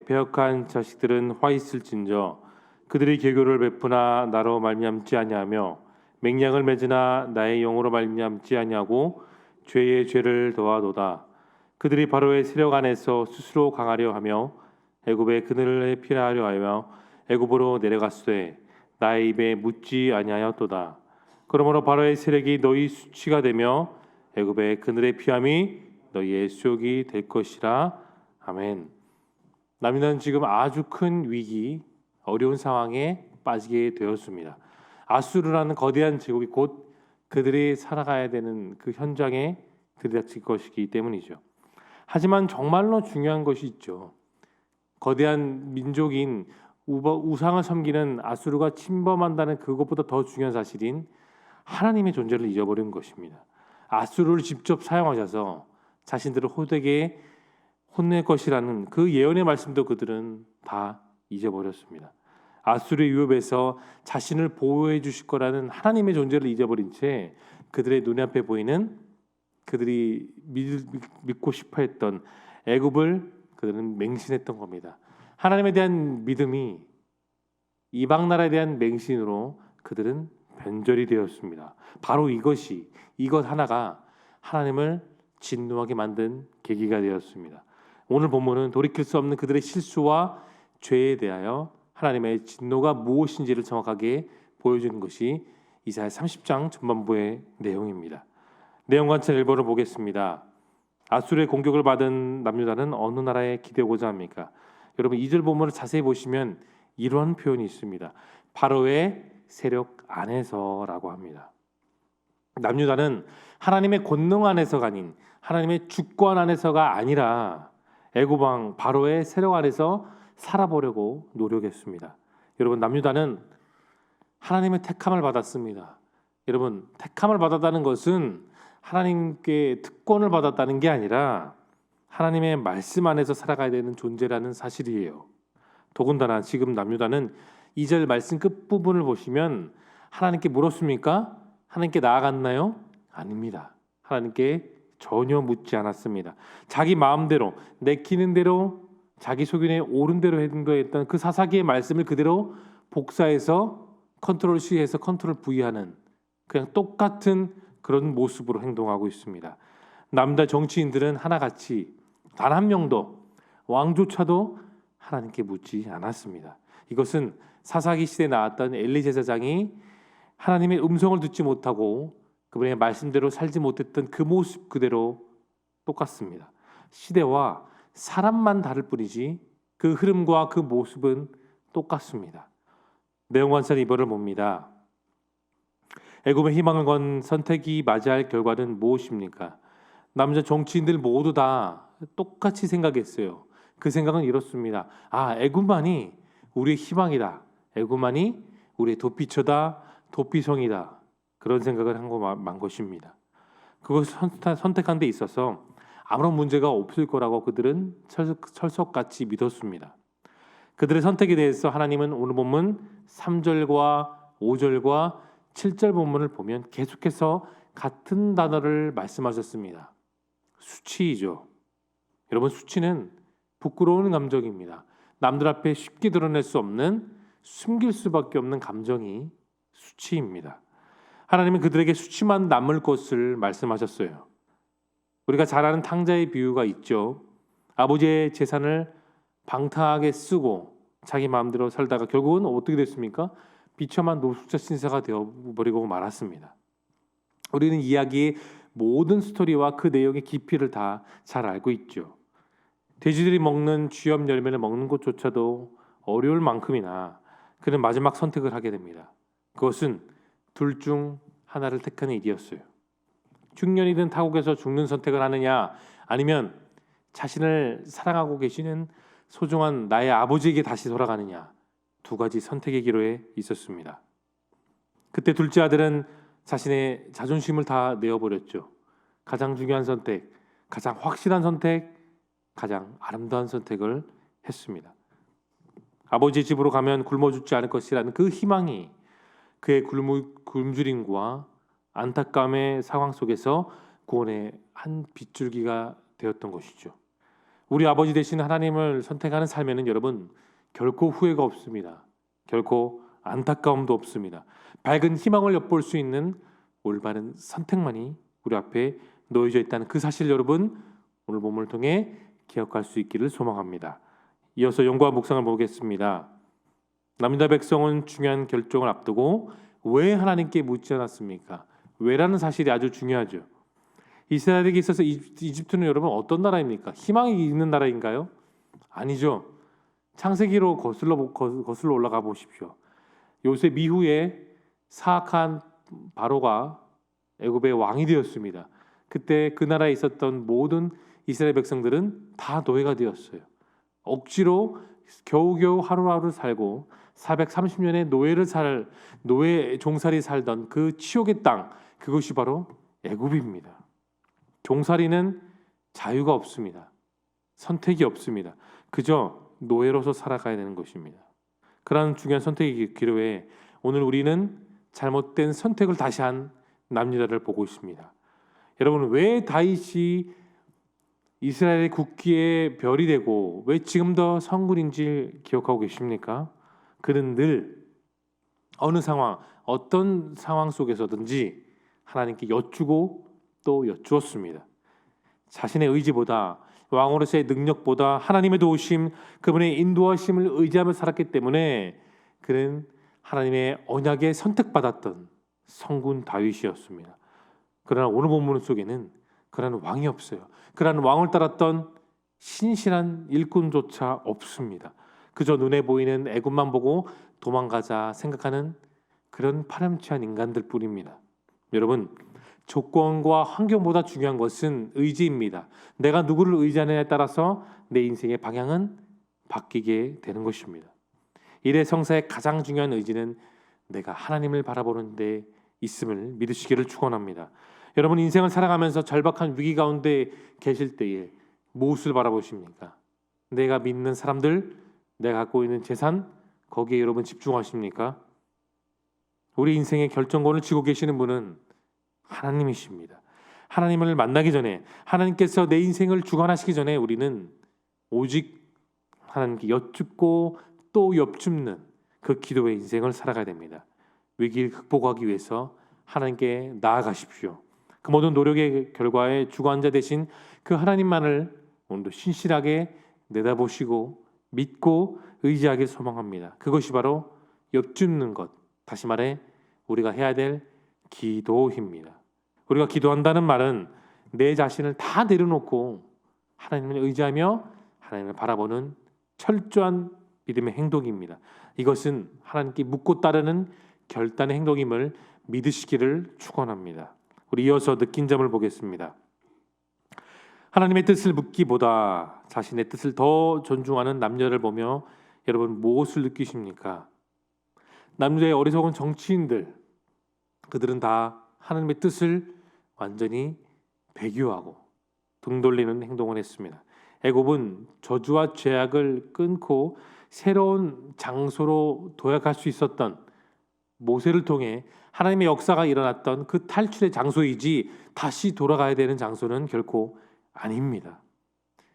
배역한 자식들은 화 있을진저 그들이 계교를 베푸나 나로 말미암지 아니하며 맹약을 맺으나 나의 영으로 말미암지 아니하고 죄의 죄를 더하도다. 그들이 바로의 세력 안에서 스스로 강하려 하며 애굽의 그늘을 피하려 하며 애굽으로 내려갔으되 나의 입에 묻지 아니하였도다. 그러므로 바로의 세력이 너희 수치가 되며 애굽의 그늘의 피함이 너희의 수욕이 될 것이라. 아멘. 남유다는 지금 아주 큰 위기, 어려운 상황에 빠지게 되었습니다. 아수르라는 거대한 제국이 곧 그들이 살아가야 되는 그 현장에 들이닥칠 것이기 때문이죠. 하지만 정말로 중요한 것이 있죠. 거대한 민족인 우상을 섬기는 아수르가 침범한다는 그것보다 더 중요한 사실인 하나님의 존재를 잊어버린 것입니다. 아수르를 직접 사용하셔서 자신들을 호되게 혼낼 것이라는 그 예언의 말씀도 그들은 다 잊어버렸습니다. 아수르의 위협에서 자신을 보호해 주실 거라는 하나님의 존재를 잊어버린 채 그들의 눈앞에 보이는 그들이 믿고 싶어 했던 애굽을 그들은 맹신했던 겁니다. 하나님에 대한 믿음이 이방 나라에 대한 맹신으로 그들은 변절이 되었습니다. 바로 이것 하나가 하나님을 진노하게 만든 계기가 되었습니다. 오늘 본문은 돌이킬 수 없는 그들의 실수와 죄에 대하여 하나님의 진노가 무엇인지를 정확하게 보여주는 것이 이사야 30장 전반부의 내용입니다. 내용 관찰 1번을 보겠습니다. 아수르의 공격을 받은 남유다는 어느 나라에 기대고자 합니까? 여러분 2절 본문을 자세히 보시면 이러한 표현이 있습니다. 바로의 세력 안에서라고 합니다. 남유다는 하나님의 권능 안에서가 아닌 하나님의 주권 안에서가 아니라 애굽 왕 바로의 세력 안에서 살아보려고 노력했습니다. 여러분 남유다는 하나님의 택함을 받았습니다. 여러분 택함을 받았다는 것은 하나님께 특권을 받았다는 게 아니라 하나님의 말씀 안에서 살아가야 되는 존재라는 사실이에요. 더군다나 지금 남유다는 2절 말씀 끝부분을 보시면 하나님께 물었습니까? 하나님께 나아갔나요? 아닙니다. 하나님께 전혀 묻지 않았습니다. 자기 마음대로 내키는 대로 자기 소견에 옳은 대로 행동했던 그 사사기의 말씀을 그대로 복사해서 컨트롤 C해서 컨트롤 V하는 그냥 똑같은 그런 모습으로 행동하고 있습니다. 남자 정치인들은 하나같이 단 한 명도 왕조차도 하나님께 묻지 않았습니다. 이것은 사사기 시대에 나왔던 엘리 제사장이 하나님의 음성을 듣지 못하고 그분의 말씀대로 살지 못했던 그 모습 그대로 똑같습니다. 시대와 사람만 다를 뿐이지 그 흐름과 그 모습은 똑같습니다. 내용 관찰 2번을 봅니다. 애굽의 희망을 건 선택이 맞이할 결과는 무엇입니까? 남자 정치인들 모두 다 똑같이 생각했어요. 그 생각은 이렇습니다. 애굽만이 우리의 희망이다. 애굽만이 우리의 도피처다. 도피성이다. 그런 생각을 한 것입니다. 그것을 선택한 데 있어서 아무런 문제가 없을 거라고 그들은 철석같이 믿었습니다. 그들의 선택에 대해서 하나님은 오늘 본문 3절과 5절과 7절 본문을 보면 계속해서 같은 단어를 말씀하셨습니다. 수치이죠. 여러분 수치는 부끄러운 감정입니다. 남들 앞에 쉽게 드러낼 수 없는 숨길 수밖에 없는 감정이 수치입니다. 하나님은 그들에게 수치만 남을 것을 말씀하셨어요. 우리가 잘 아는 탕자의 비유가 있죠. 아버지의 재산을 방탕하게 쓰고 자기 마음대로 살다가 결국은 어떻게 됐습니까? 비참한 노숙자 신세가 되어버리고 말았습니다. 우리는 이야기의 모든 스토리와 그 내용의 깊이를 다 잘 알고 있죠. 돼지들이 먹는 쥐염 열매를 먹는 것조차도 어려울 만큼이나 그는 마지막 선택을 하게 됩니다. 그것은 둘 중 하나를 택하는 일이었어요. 중년이든 타국에서 죽는 선택을 하느냐 아니면 자신을 사랑하고 계시는 소중한 나의 아버지에게 다시 돌아가느냐 두 가지 선택의 기로에 있었습니다. 그때 둘째 아들은 자신의 자존심을 다 내어버렸죠. 가장 중요한 선택, 가장 확실한 선택, 가장 아름다운 선택을 했습니다. 아버지 집으로 가면 굶어 죽지 않을 것이라는 그 희망이 그의 굶주림과 안타까움의 상황 속에서 구원의 한 빗줄기가 되었던 것이죠. 우리 아버지 되신 하나님을 선택하는 삶에는 여러분 결코 후회가 없습니다. 결코 안타까움도 없습니다. 밝은 희망을 엿볼 수 있는 올바른 선택만이 우리 앞에 놓여져 있다는 그 사실 여러분 오늘 본문을 통해 기억할 수 있기를 소망합니다. 이어서 연구와 묵상을 보겠습니다. 남유다 백성은 중요한 결정을 앞두고 왜 하나님께 묻지 않았습니까? 왜라는 사실이 아주 중요하죠. 이스라엘에게 있어서 이집트는 여러분 어떤 나라입니까? 희망이 있는 나라인가요? 아니죠. 창세기로 거슬러 올라가 보십시오. 요셉 이후에 사악한 바로가 애굽의 왕이 되었습니다. 그때 그 나라에 있었던 모든 이스라엘 백성들은 다 노예가 되었어요. 억지로 겨우겨우 하루하루 살고 430년의 노예 종살이 살던 그 치욕의 땅, 그것이 바로 애굽입니다. 종살이는 자유가 없습니다. 선택이 없습니다. 그저 노예로서 살아가야 되는 것입니다. 그러한 중요한 선택의 기로에 오늘 우리는 잘못된 선택을 다시 한 남유다를 보고 있습니다. 여러분, 왜 다윗이 이스라엘의 국기의 별이 되고 왜 지금 더 성군인지 기억하고 계십니까? 그는 늘 어느 상황, 어떤 상황 속에서든지 하나님께 여쭈고 또 여쭈었습니다. 자신의 의지보다 왕으로서의 능력보다 하나님의 도우심, 그분의 인도하심을 의지하며 살았기 때문에 그는 하나님의 언약에 선택받았던 성군 다윗이었습니다. 그러나 오늘 본문 속에는 그런 왕이 없어요. 그런 왕을 따랐던 신실한 일꾼조차 없습니다. 그저 눈에 보이는 애굽만 보고 도망가자 생각하는 그런 파렴치한 인간들 뿐입니다. 여러분, 조건과 환경보다 중요한 것은 의지입니다. 내가 누구를 의지하느냐에 따라서 내 인생의 방향은 바뀌게 되는 것입니다. 일의 성사의 가장 중요한 의지는 내가 하나님을 바라보는 데 있음을 믿으시기를 축원합니다. 여러분, 인생을 살아가면서 절박한 위기 가운데 계실 때에 무엇을 바라보십니까? 내가 믿는 사람들, 내가 갖고 있는 재산, 거기에 여러분 집중하십니까? 우리 인생의 결정권을 쥐고 계시는 분은 하나님이십니다. 하나님을 만나기 전에, 하나님께서 내 인생을 주관하시기 전에 우리는 오직 하나님께 여쭙고 또 엽줍는 그 기도의 인생을 살아가야 됩니다. 위기를 극복하기 위해서 하나님께 나아가십시오. 그 모든 노력의 결과에 주관자 되신 그 하나님만을 오늘도 신실하게 내다보시고 믿고 의지하길 소망합니다. 그것이 바로 엽줍는 것, 다시 말해 우리가 해야 될 기도입니다. 우리가 기도한다는 말은 내 자신을 다 내려놓고 하나님을 의지하며 하나님을 바라보는 철저한 믿음의 행동입니다. 이것은 하나님께 묻고 따르는 결단의 행동임을 믿으시기를 축원합니다. 우리 이어서 느낀 점을 보겠습니다. 하나님의 뜻을 묻기보다 자신의 뜻을 더 존중하는 남녀를 보며 여러분 무엇을 느끼십니까? 남녀의 어리석은 정치인들, 그들은 다 하나님의 뜻을 완전히 배교하고 등 돌리는 행동을 했습니다. 애굽은 저주와 죄악을 끊고 새로운 장소로 도약할 수 있었던 모세를 통해 하나님의 역사가 일어났던 그 탈출의 장소이지 다시 돌아가야 되는 장소는 결코 아닙니다.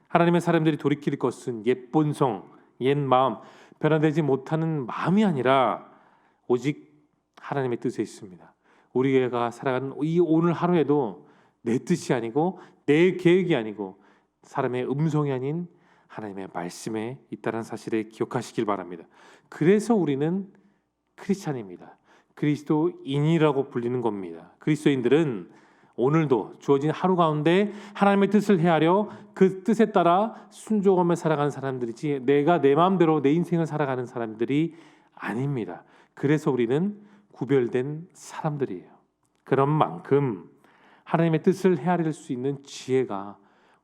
하나님의 사람들이 돌이킬 것은 옛 본성, 옛 마음, 변화되지 못하는 마음이 아니라 오직 하나님의 뜻에 있습니다. 우리가 살아가는 이 오늘 하루에도 내 뜻이 아니고 내 계획이 아니고 사람의 음성이 아닌 하나님의 말씀에 있다는 사실을 기억하시길 바랍니다. 그래서 우리는 크리스찬입니다. 그리스도인이라고 불리는 겁니다. 그리스도인들은 오늘도 주어진 하루 가운데 하나님의 뜻을 헤아려 그 뜻에 따라 순종하며 살아가는 사람들이지 내가 내 마음대로 내 인생을 살아가는 사람들이 아닙니다. 그래서 우리는 구별된 사람들이에요. 그런 만큼 하나님의 뜻을 헤아릴 수 있는 지혜가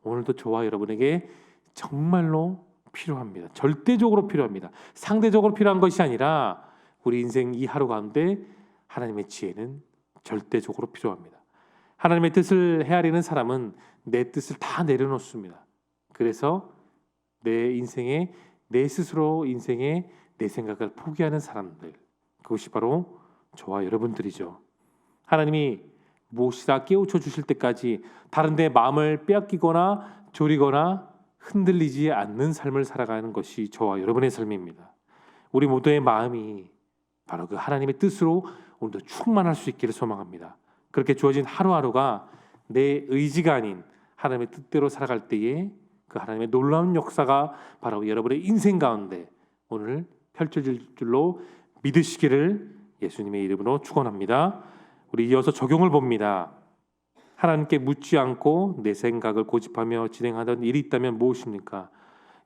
오늘도 저와 여러분에게 정말로 필요합니다. 절대적으로 필요합니다. 상대적으로 필요한 것이 아니라 우리 인생 이 하루 가운데 하나님의 지혜는 절대적으로 필요합니다. 하나님의 뜻을 헤아리는 사람은 내 뜻을 다 내려놓습니다. 그래서 내 인생에 내 스스로 인생에 내 생각을 포기하는 사람들, 그것이 바로 저와 여러분들이죠. 하나님이 무엇이다 깨우쳐 주실 때까지 다른 데 마음을 빼앗기거나 졸이거나 흔들리지 않는 삶을 살아가는 것이 저와 여러분의 삶입니다. 우리 모두의 마음이 바로 그 하나님의 뜻으로 오늘도 충만할 수 있기를 소망합니다. 그렇게 주어진 하루하루가 내 의지가 아닌 하나님의 뜻대로 살아갈 때에 그 하나님의 놀라운 역사가 바로 여러분의 인생 가운데 오늘 펼쳐질 줄로 믿으시기를 예수님의 이름으로 축원합니다. 우리 이어서 적용을 봅니다. 하나님께 묻지 않고 내 생각을 고집하며 진행하던 일이 있다면 무엇입니까?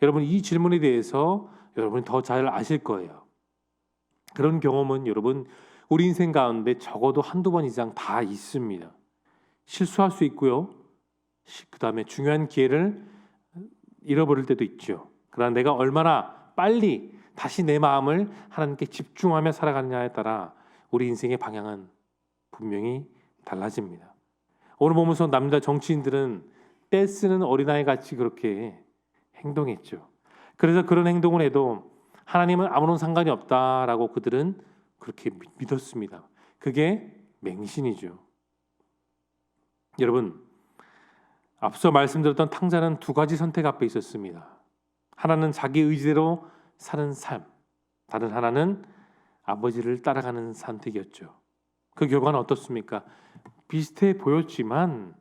여러분, 이 질문에 대해서 여러분이 더 잘 아실 거예요. 그런 경험은 여러분 우리 인생 가운데 적어도 한두 번 이상 다 있습니다. 실수할 수 있고요. 그 다음에 중요한 기회를 잃어버릴 때도 있죠. 그러나 내가 얼마나 빨리 다시 내 마음을 하나님께 집중하며 살아가느냐에 따라 우리 인생의 방향은 분명히 달라집니다. 오늘 보면서 남자 정치인들은 떼쓰는 어린아이 같이 그렇게 행동했죠. 그래서 그런 행동을 해도 하나님은 아무런 상관이 없다라고 그들은 그렇게 믿었습니다. 그게 맹신이죠. 여러분, 앞서 말씀드렸던 탕자는 두 가지 선택 앞에 있었습니다. 하나는 자기 의지대로 사는 삶, 다른 하나는 아버지를 따라가는 선택이었죠. 그 결과는 어떻습니까? 비슷해 보였지만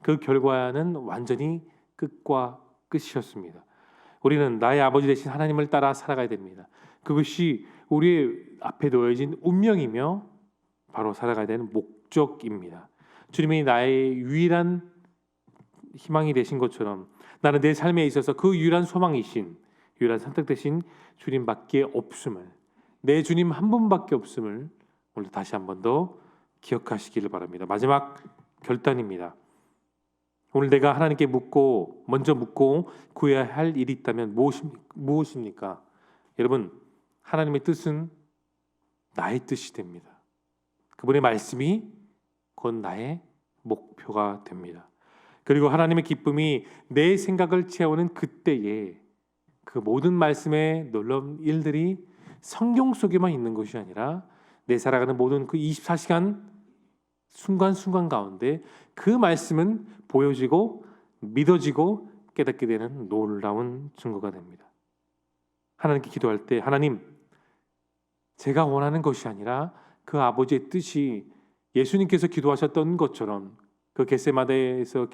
그 결과는 완전히 끝과 끝이었습니다. 우리는 나의 아버지 대신 하나님을 따라 살아가야 됩니다. 그것이 우리의 앞에 놓여진 운명이며 바로 살아가야 되는 목적입니다. 주님이 나의 유일한 희망이 되신 것처럼 나는 내 삶에 있어서 그 유일한 소망이신, 유일한 선택 되신 주님밖에 없음을, 내 주님 한 분밖에 없음을 오늘 다시 한 번 더 기억하시기를 바랍니다. 마지막 결단입니다. 오늘 내가 하나님께 먼저 묻고 구해야 할 일이 있다면 무엇입니까? 여러분, 하나님의 뜻은 나의 뜻이 됩니다. 그분의 말씀이 곧 나의 목표가 됩니다. 그리고 하나님의 기쁨이 내 생각을 채우는 그때에 그 모든 말씀의 놀라운 일들이 성경 속에만 있는 것이 아니라 내 살아가는 모든 그 24시간 순간순간 가운데 그 말씀은 보여지고 믿어지고 깨닫게 되는 놀라운 증거가 됩니다. 하나님께 기도할 때 하나님, 제가 원하는 것이 아니라 그 아버지의 뜻이 예수님께서 기도하셨던 것처럼 그 겟세마네에서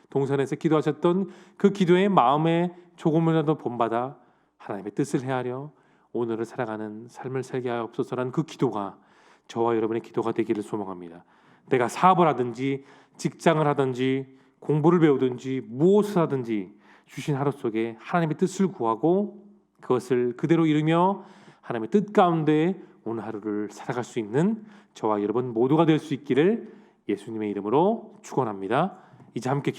동산에서 기도하셨던 그 기도의 마음에 조금이라도 본받아 하나님의 뜻을 헤아려 오늘을 살아가는 삶을 살게 하옵소서라는 그 기도가 저와 여러분의 기도가 되기를 소망합니다. 내가 사업을 하든지 직장을 하든지 공부를 배우든지 무엇을 하든지 주신 하루 속에 하나님의 뜻을 구하고 그것을 그대로 이루며 하나님의 뜻 가운데 오늘 하루를 살아갈 수 있는 저와 여러분 모두가 될 수 있기를 예수님의 이름으로 축원합니다. 이제 함께